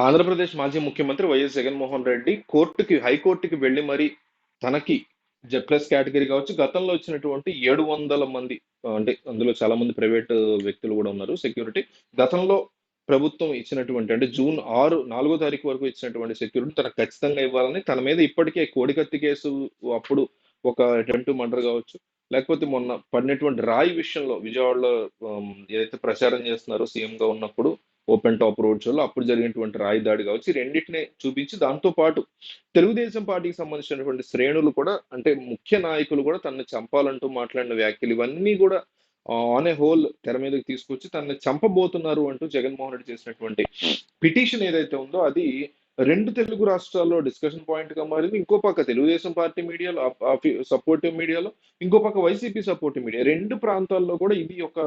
ఆంధ్రప్రదేశ్ మాజీ ముఖ్యమంత్రి వైఎస్ జగన్మోహన్ రెడ్డి హైకోర్టుకి వెళ్లి మరి తనకి జెడ్ ప్లస్ కేటగిరీ కావచ్చు, గతంలో వచ్చినటువంటి 700 మంది, అంటే అందులో చాలా మంది ప్రైవేట్ వ్యక్తులు కూడా ఉన్నారు సెక్యూరిటీ. గతంలో ప్రభుత్వం ఇచ్చినటువంటి, అంటే జూన్ 4వ తారీఖు వరకు ఇచ్చినటువంటి సెక్యూరిటీ తనకు ఖచ్చితంగా ఇవ్వాలని, తన మీద ఇప్పటికే కోడికత్తి కేసు, అప్పుడు ఒక అటెంప్ట్ మర్డర్ కావచ్చు, లేకపోతే మొన్న పడినటువంటి రాయి విషయంలో విజయవాడలో ఏదైతే ప్రచారం చేస్తున్నారో సీఎం గా ఉన్నప్పుడు ఓపెన్ టాప్ రోడ్ షోలో అప్పుడు జరిగినటువంటి రాయి దాడి కావచ్చు, ఈ రెండింటిని చూపించి దాంతో పాటు తెలుగుదేశం పార్టీకి సంబంధించినటువంటి శ్రేణులు కూడా, అంటే ముఖ్య నాయకులు కూడా తనని చంపాలంటూ మాట్లాడిన వ్యాఖ్యలు ఇవన్నీ కూడా ఆన్ ఏ హోల్ తెర మీదకి తీసుకొచ్చి తనని చంపబోతున్నారు అంటూ జగన్మోహన్ రెడ్డి చేసినటువంటి పిటిషన్ ఏదైతే ఉందో అది రెండు తెలుగు రాష్ట్రాల్లో డిస్కషన్ పాయింట్ గా మారింది. ఇంకో పక్క తెలుగుదేశం పార్టీ మీడియాలో, సపోర్టివ్ మీడియాలో, ఇంకో పక్క వైసీపీ సపోర్టివ్ మీడియా, రెండు ప్రాంతాల్లో కూడా ఇది ఒక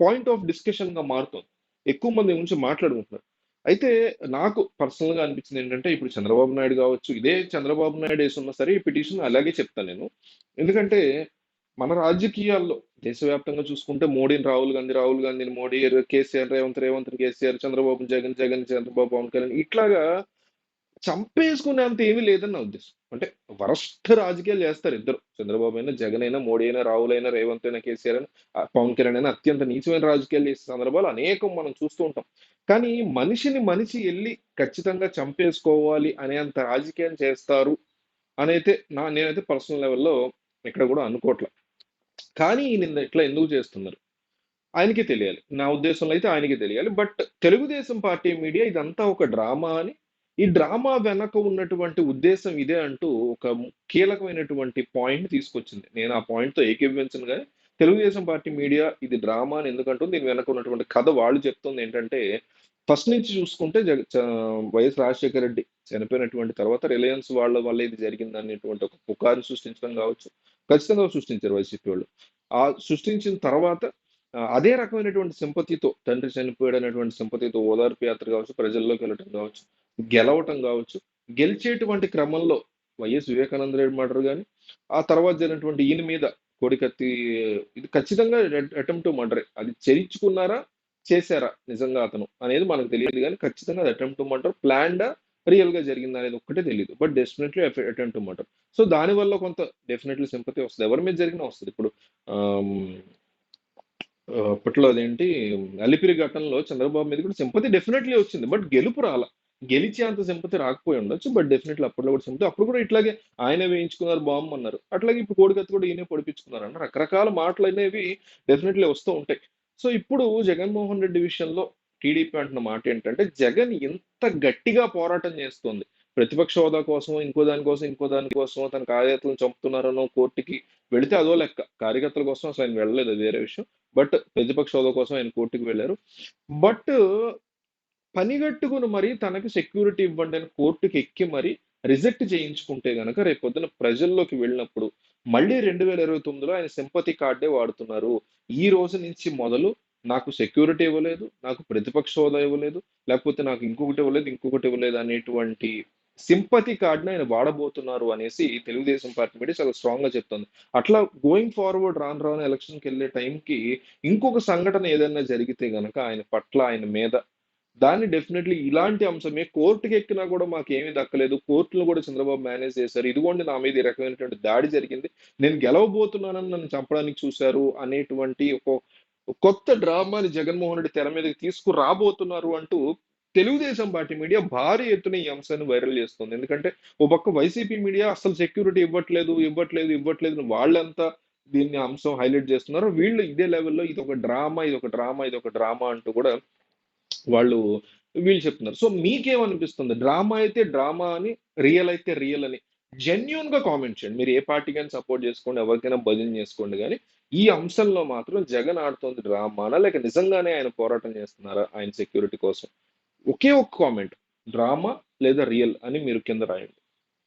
పాయింట్ ఆఫ్ డిస్కషన్ గా మారుతుంది. ఎక్కువ మంది గురించి మాట్లాడుకుంటున్నారు. అయితే నాకు పర్సనల్ గా అనిపించింది ఏంటంటే, ఇప్పుడు చంద్రబాబు నాయుడు కావచ్చు, ఇదే చంద్రబాబు నాయుడు వేసున్నా సరే ఈ పిటిషన్ అలాగే చెప్తాను నేను. ఎందుకంటే మన రాజకీయాల్లో దేశవ్యాప్తంగా చూసుకుంటే మోడీని రాహుల్ గాంధీ, రాహుల్ గాంధీని మోడీ, కేసీఆర్ రేవంత్, రేవంత్ కేసీఆర్, చంద్రబాబు జగన్, జగన్ చంద్రబాబు, పవన్ కళ్యాణ్, ఇట్లాగా చంపేసుకునేంత ఏమీ లేదని నా ఉద్దేశం. అంటే వరస్ట్ రాజకీయాలు చేస్తారు ఇద్దరు, చంద్రబాబు అయినా, జగన్ అయినా, మోడీ అయినా, రాహుల్ అయినా, రేవంత్ అయినా, కేసీఆర్ అయినా, పవన్ కళ్యాణ్ అయినా అత్యంత నీచమైన రాజకీయాలు చేసే సందర్భాలు అనేకం మనం చూస్తూ ఉంటాం. కానీ మనిషిని మనిషి వెళ్ళి ఖచ్చితంగా చంపేసుకోవాలి అనేంత రాజకీయం చేస్తారు అనైతే నేనైతే పర్సనల్ లెవెల్లో ఎక్కడ కూడా అనుకోవట్లే. కానీ ఈయన ఇట్లా ఎందుకు చేస్తున్నారు ఆయనకే తెలియాలి. నా ఉద్దేశంలో అయితే ఆయనకే తెలియాలి. బట్ తెలుగుదేశం పార్టీ మీడియా ఇదంతా ఒక డ్రామా అని, ఈ డ్రామా వెనక ఉన్నటువంటి ఉద్దేశం ఇదే అంటూ ఒక కీలకమైనటువంటి పాయింట్ తీసుకొచ్చింది. నేను ఆ పాయింట్‌తో ఏకీభవించను గానీ, తెలుగుదేశం పార్టీ మీడియా ఇది డ్రామా అని ఎందుకంటుంది, దీని వెనక ఉన్నటువంటి కథ వాళ్ళు చెప్తుంది ఏంటంటే, ఫస్ట్ నుంచి చూసుకుంటే వైఎస్ రాజశేఖర రెడ్డి చనిపోయినటువంటి తర్వాత రిలయన్స్ వాళ్ళ వల్ల ఇది జరిగిందనేటువంటి ఒక పుకారు సృష్టించడం కావచ్చు, ఖచ్చితంగా సృష్టించారు వైసీపీ వాళ్ళు. ఆ సృష్టించిన తర్వాత అదే రకమైనటువంటి సింపతితో, తండ్రి చనిపోయాడు అనేటువంటి సింపతితో ఓదార్పు యాత్ర కావచ్చు, ప్రజల్లోకి వెళ్ళటం కావచ్చు, గెలవటం కావచ్చు, గెలిచేటువంటి క్రమంలో వైఎస్ వివేకానంద రెడ్డి మర్డర్ కానీ, ఆ తర్వాత జరిగినటువంటి ఈయన మీద కోడికత్తి, ఇది ఖచ్చితంగా అటెంప్ట్ మర్డరే. అది చేయించుకున్నారా, చేశారా నిజంగా అతను అనేది మనకు తెలియదు, కానీ ఖచ్చితంగా అది అటెంప్ట్ మర్డర్, ప్లాన్డా, రియల్ గా జరిగింది అనేది ఒక్కటే తెలియదు. But definitely attempt murder. So దానివల్ల కొంత డెఫినెట్లీ సింపతి వస్తుంది, ఎవరి మీద జరిగినా వస్తుంది. ఇప్పుడు ఆమ్, అప్పట్లో అదేంటి అలిపిరి ఘటనలో చంద్రబాబు మీద కూడా సింపతి డెఫినెట్లీ వచ్చింది, బట్ గెలుపు రాల. గెలిచే అంత సింపతి రాకపోయి ఉండొచ్చు, బట్ డెఫినెట్లీ అప్పట్లో కూడా సింపతి. అప్పుడు కూడా ఇట్లాగే ఆయనే వేయించుకున్నారు బాంబు అన్నారు, అట్లాగే ఇప్పుడు కోడికత్తి కూడా ఈయనే పొడిపించుకున్నారు అన్న రకరకాల మాటలు అనేవి డెఫినెట్లీ వస్తూ ఉంటాయి. సో ఇప్పుడు జగన్మోహన్ రెడ్డి విషయంలో టీడీపీ అంటున్న మాట ఏంటంటే, జగన్ ఎంత గట్టిగా పోరాటం చేస్తోంది ప్రతిపక్ష హోదా కోసం, ఇంకో దానికోసం తన కార్యకర్తలను చంపుతున్నారనో కోర్టుకి వెళితే అదో లెక్క. కార్యకర్తల కోసం అసలు ఆయన వెళ్ళలేదు, అది వేరే విషయం. బట్ ప్రతిపక్ష హోదా కోసం ఆయన కోర్టుకు వెళ్ళారు. బట్ పనిగట్టుకుని మరి తనకి సెక్యూరిటీ ఇవ్వండి అని కోర్టుకి ఎక్కి మరి రిజెక్ట్ చేయించుకుంటే గనక రేపు పొద్దున ప్రజల్లోకి వెళ్ళినప్పుడు మళ్ళీ 2029లో ఆయన సింపతి కార్డే వాడుతున్నారు. ఈ రోజు నుంచి మొదలు నాకు సెక్యూరిటీ ఇవ్వలేదు, నాకు ప్రతిపక్ష హోదా ఇవ్వలేదు, లేకపోతే నాకు ఇంకొకటి ఇవ్వలేదు అనేటువంటి సింపతి కార్డుని ఆయన వాడబోతున్నారు అనేసి తెలుగుదేశం పార్టీ మీడియా చాలా స్ట్రాంగ్ గా చెప్తుంది. అట్లా గోయింగ్ ఫార్వర్డ్ రాను రాను ఎలక్షన్కి వెళ్ళే టైంకి ఇంకొక సంఘటన ఏదైనా జరిగితే గనక ఆయన పట్ల, ఆయన మీద, దాన్ని డెఫినెట్లీ ఇలాంటి అంశమే కోర్టుకి ఎక్కినా కూడా మాకేమీ దక్కలేదు, కోర్టును కూడా చంద్రబాబు మేనేజ్ చేశారు, ఇదిగోండి నా మీద ఈ రకమైనటువంటి దాడి జరిగింది, నేను గెలవబోతున్నానని నన్ను చంపడానికి చూశారు అనేటువంటి ఒక కొత్త డ్రామాని జగన్మోహన్ రెడ్డి తెర మీదకి తీసుకురాబోతున్నారు అంటూ తెలుగుదేశం పార్టీ మీడియా భారీ ఎత్తున ఈ అంశాన్ని వైరల్ చేస్తుంది. ఎందుకంటే ఓ పక్క వైసీపీ మీడియా అసలు సెక్యూరిటీ ఇవ్వట్లేదు అని వాళ్ళంతా దీన్ని అంశం హైలైట్ చేస్తున్నారు, వీళ్ళు ఇదే లెవెల్లో ఇది ఒక డ్రామా అంటూ కూడా వాళ్ళు వీళ్ళు చెప్తున్నారు. సో మీకేమనిపిస్తుంది? డ్రామా అయితే డ్రామా అని, రియల్ అయితే రియల్ అని జెన్యూన్ గా కామెంట్ చేయండి. మీరు ఏ పార్టీకైనా సపోర్ట్ చేసుకోండి, ఎవరికైనా భజన చేసుకోండి, కానీ ఈ అంశంలో మాత్రం జగన్ ఆడుతోంది డ్రామానా, లేక నిజంగానే ఆయన పోరాటం చేస్తున్నారా ఆయన సెక్యూరిటీ కోసం? ఒకే ఒక్క కామెంట్, డ్రామా లేదా రియల్ అని మీరు కింద రాయండి.